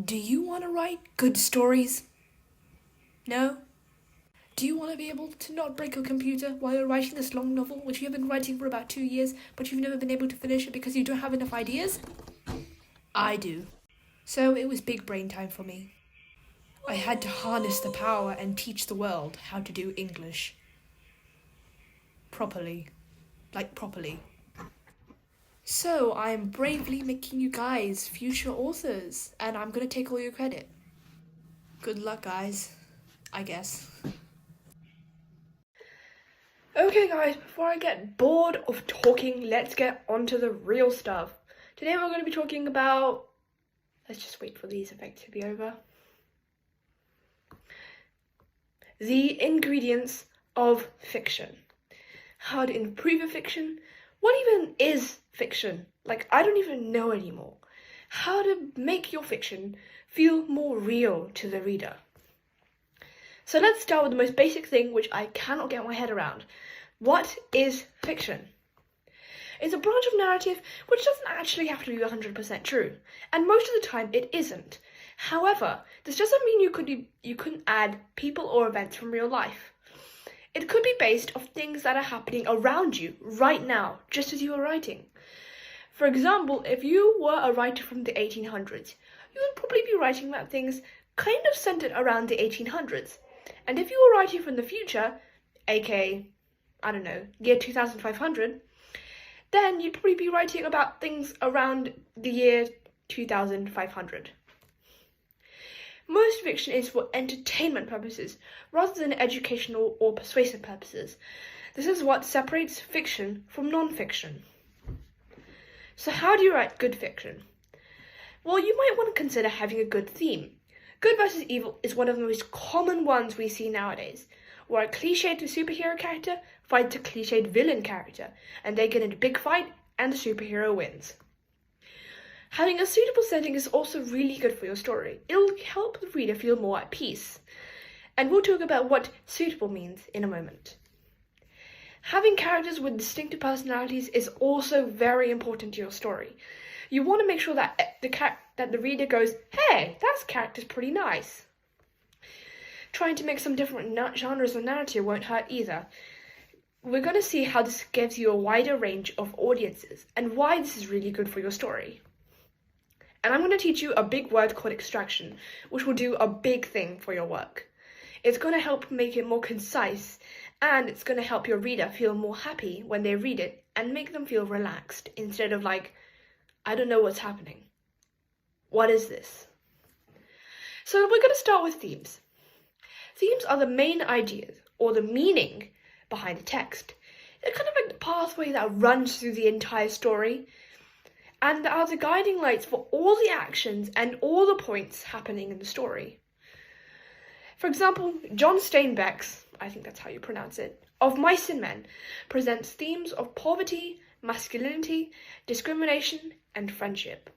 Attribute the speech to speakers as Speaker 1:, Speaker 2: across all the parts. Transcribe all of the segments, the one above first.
Speaker 1: Do you want to write good stories? No? Do you want to be able to not break your computer while you're writing this long novel, which you have been writing for about 2 years, but you've never been able to finish it because you don't have enough ideas? I do. So it was big brain time for me. I had to harness the power and teach the world how to do English. Properly. Like properly. So I'm bravely making you guys future authors, and I'm gonna take all your credit. Good luck, guys. I guess. Okay guys, before I get bored of talking, let's get onto the real stuff. Today we're going to be talking about... Let's just wait for these effects to be over. The ingredients of fiction. How to improve a fiction. What even is fiction? Like, I don't even know anymore. How to make your fiction feel more real to the reader. So let's start with the most basic thing, which I cannot get my head around. What is fiction? It's a branch of narrative which doesn't actually have to be 100% true, and most of the time it isn't. However, this doesn't mean you couldn't add people or events from real life. It could be based off things that are happening around you right now, just as you are writing. For example, if you were a writer from the 1800s, you would probably be writing about things kind of centered around the 1800s. And if you were writing from the future, aka, I don't know, year 2500, then you'd probably be writing about things around the year 2500. Most fiction is for entertainment purposes, rather than educational or persuasive purposes. This is what separates fiction from non-fiction. So how do you write good fiction? Well, you might want to consider having a good theme. Good versus evil is one of the most common ones we see nowadays, where a cliched superhero character fights a cliched villain character, and they get into a big fight, and the superhero wins. Having a suitable setting is also really good for your story. It'll help the reader feel more at peace. And we'll talk about what suitable means in a moment. Having characters with distinctive personalities is also very important to your story. You want to make sure that the reader goes, hey, that character's pretty nice. Trying to make some different genres of narrative won't hurt either. We're going to see how this gives you a wider range of audiences and why this is really good for your story. And I'm going to teach you a big word called extraction, which will do a big thing for your work. It's going to help make it more concise, and it's going to help your reader feel more happy when they read it and make them feel relaxed instead of like, I don't know what's happening. What is this? So we're going to start with themes. Themes are the main ideas or the meaning behind the text. They're kind of like the pathway that runs through the entire story, and they are the guiding lights for all the actions and all the points happening in the story. For example, John Steinbeck's, I think that's how you pronounce it, Of Mice and Men presents themes of poverty, masculinity, discrimination, and friendship.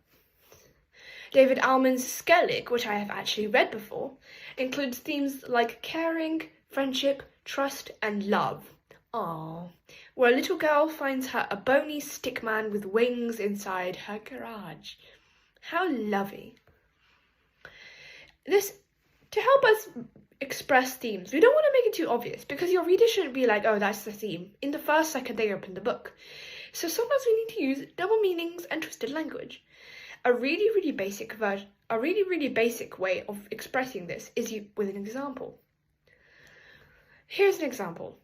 Speaker 1: David Alman's Skellig, which I have actually read before, includes themes like caring, friendship, trust, and love. Aww. Where a little girl finds her a bony stick man with wings inside her garage. How lovely. This, to help us express themes, we don't want to make it too obvious, because your reader shouldn't be like, oh, that's the theme, in the first second they open the book. So sometimes we need to use double meanings and twisted language. A really basic way of expressing this is with an example. Here's an example.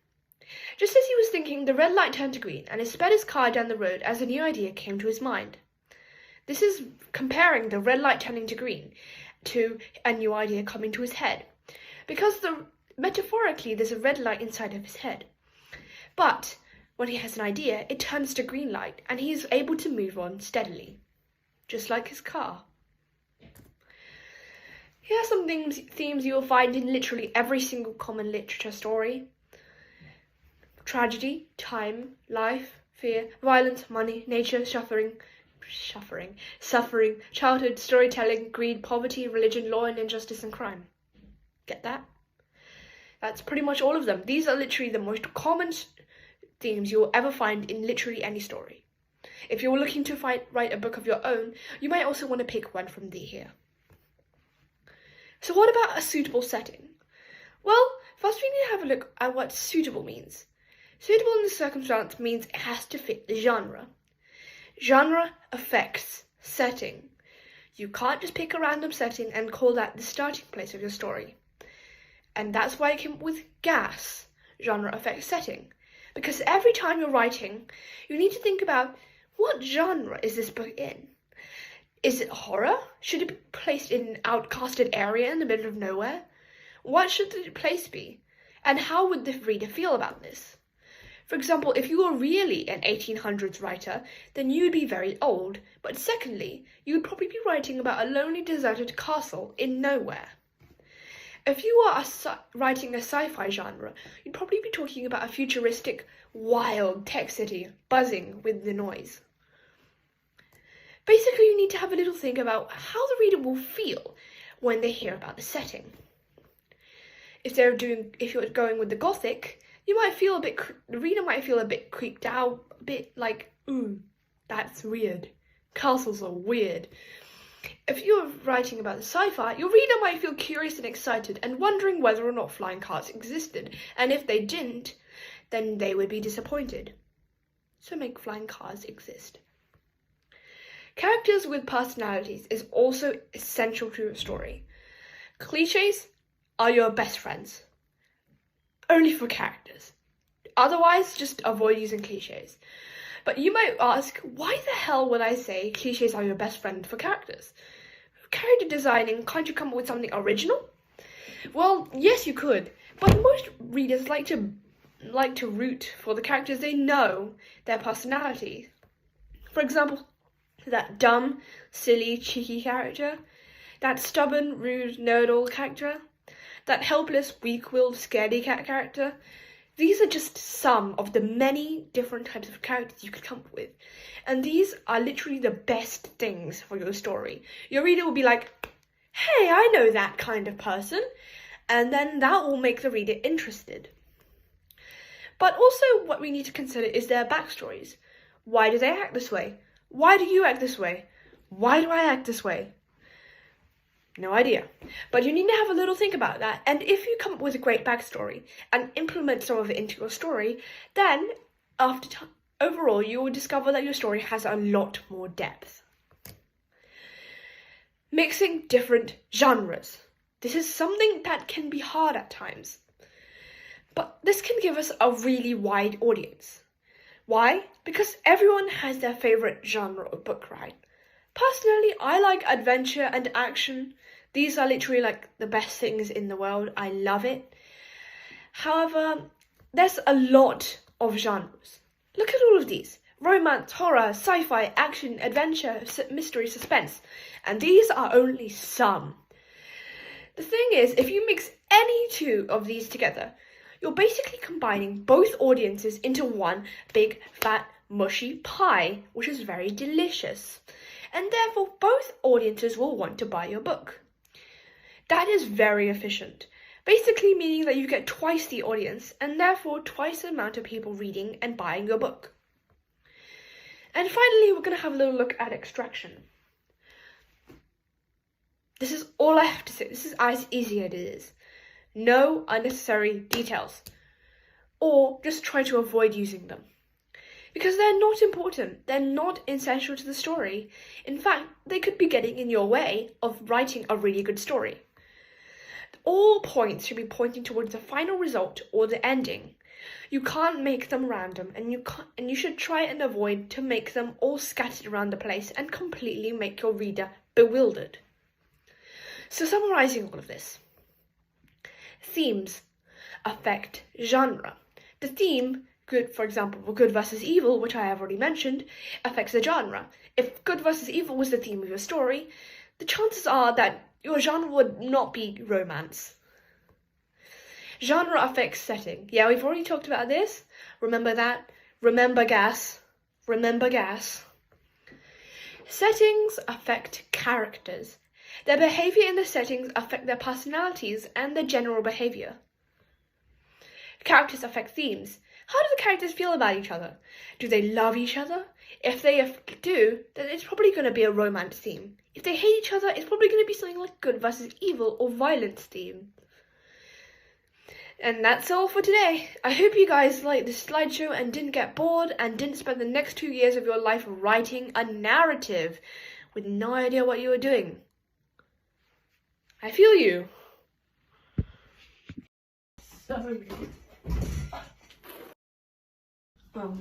Speaker 1: Just as he was thinking, the red light turned to green, and he sped his car down the road as a new idea came to his mind. This is comparing the red light turning to green to a new idea coming to his head, because metaphorically there's a red light inside of his head. But when he has an idea, it turns to green light, and he is able to move on steadily, just like his car. Here are some themes you will find in literally every single common literature story. Tragedy, time, life, fear, violence, money, nature, suffering, childhood, storytelling, greed, poverty, religion, law and injustice, and crime. Get that? That's pretty much all of them. These are literally the most common themes you will ever find in literally any story. If you're looking to write a book of your own, you might also want to pick one from here. So what about a suitable setting? Well, first we need to have a look at what suitable means. Suitable in this circumstance means it has to fit the genre. Genre affects setting. You can't just pick a random setting and call that the starting place of your story. And that's why it came up with GAS, genre affects setting. Because every time you're writing, you need to think about, what genre is this book in? Is it horror? Should it be placed in an outcasted area in the middle of nowhere? What should the place be? And how would the reader feel about this? For example, if you were really an 1800s writer, then you would be very old. But secondly, you would probably be writing about a lonely, deserted castle in nowhere. If you are writing a sci-fi genre, you'd probably be talking about a futuristic, wild tech city buzzing with the noise. Basically, you need to have a little think about how the reader will feel when they hear about the setting. If you're going with the Gothic, the reader might feel a bit creeped out, a bit like, ooh, that's weird. Castles are weird. If you're writing about the sci-fi, your reader might feel curious and excited and wondering whether or not flying cars existed, and if they didn't, then they would be disappointed. So make flying cars exist. Characters with personalities is also essential to your story. Clichés are your best friends. Only for characters. Otherwise, just avoid using clichés. But you might ask, why the hell would I say clichés are your best friend for characters? Character designing, can't you come up with something original? Well, yes you could, but most readers like to root for the characters they know, their personalities. For example, that dumb, silly, cheeky character, that stubborn, rude, know-it-all character, that helpless, weak-willed, scaredy cat character. These are just some of the many different types of characters you could come up with. And these are literally the best things for your story. Your reader will be like, hey, I know that kind of person. And then that will make the reader interested. But also what we need to consider is their backstories. Why do they act this way? Why do you act this way? Why do I act this way? No idea. But you need to have a little think about that. And if you come up with a great backstory and implement some of it into your story, then overall you will discover that your story has a lot more depth. Mixing different genres. This is something that can be hard at times. But this can give us a really wide audience. Why? Because everyone has their favorite genre of book, right? Personally, I like adventure and action. These are literally like the best things in the world. I love it. However, there's a lot of genres. Look at all of these. Romance, horror, sci-fi, action, adventure, mystery, suspense. And these are only some. The thing is, if you mix any two of these together, you're basically combining both audiences into one big, fat, mushy pie, which is very delicious. And therefore, both audiences will want to buy your book. That is very efficient, basically meaning that you get twice the audience and therefore twice the amount of people reading and buying your book. And finally, we're going to have a little look at extraction. This is all I have to say. This is as easy as it is. No unnecessary details. Or just try to avoid using them. Because they're not important. They're not essential to the story. In fact, they could be getting in your way of writing a really good story. All points should be pointing towards the final result or the ending. You can't make them random, and you should try and avoid to make them all scattered around the place and completely make your reader bewildered. So summarizing all of this. Themes affect genre. The theme, for example, good versus evil, which I have already mentioned, affects the genre. If good versus evil was the theme of your story, the chances are that your genre would not be romance. Genre affects setting. Yeah, we've already talked about this. Remember that. Remember GAS. Remember GAS. Settings affect characters. Their behavior in the settings affect their personalities and their general behavior. Characters affect themes. How do the characters feel about each other? Do they love each other? If they do, then it's probably going to be a romance theme. If they hate each other, it's probably going to be something like good versus evil or violence theme. And that's all for today. I hope you guys liked this slideshow and didn't get bored and didn't spend the next 2 years of your life writing a narrative with no idea what you were doing. I feel you.
Speaker 2: Sorry. Well,